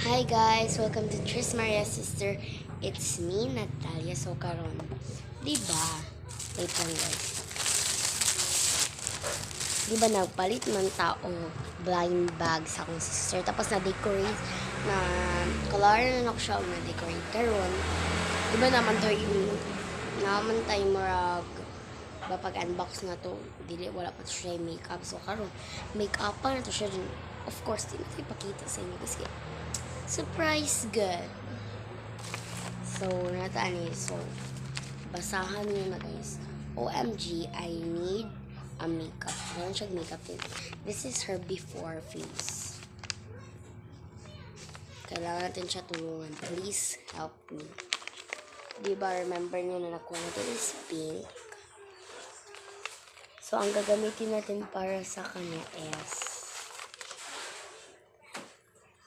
Hi guys! Welcome to Tris Maria Sister. It's me, Natalia. So karon, diba? Wait lang guys. Diba nagpalit man tao blind bag sa akong sister. Tapos na-decorate na color na ako siya na-decorate. Karon, diba naman tayo marag pag unbox na to, dili wala pa to siya yung makeup. So karon, makeup pa na to siya dun. Of course, di na tayo ipakita sa inyo kasi surprise good. So, nataan eh. So, basahan nyo na guys. OMG, I need a makeup. Meron siya makeup din. This is her before face. Kailangan natin siya tulungan. Please help me. Diba, remember nyo na nakuha natin is pink. So, ang gagamitin natin para sa kanya is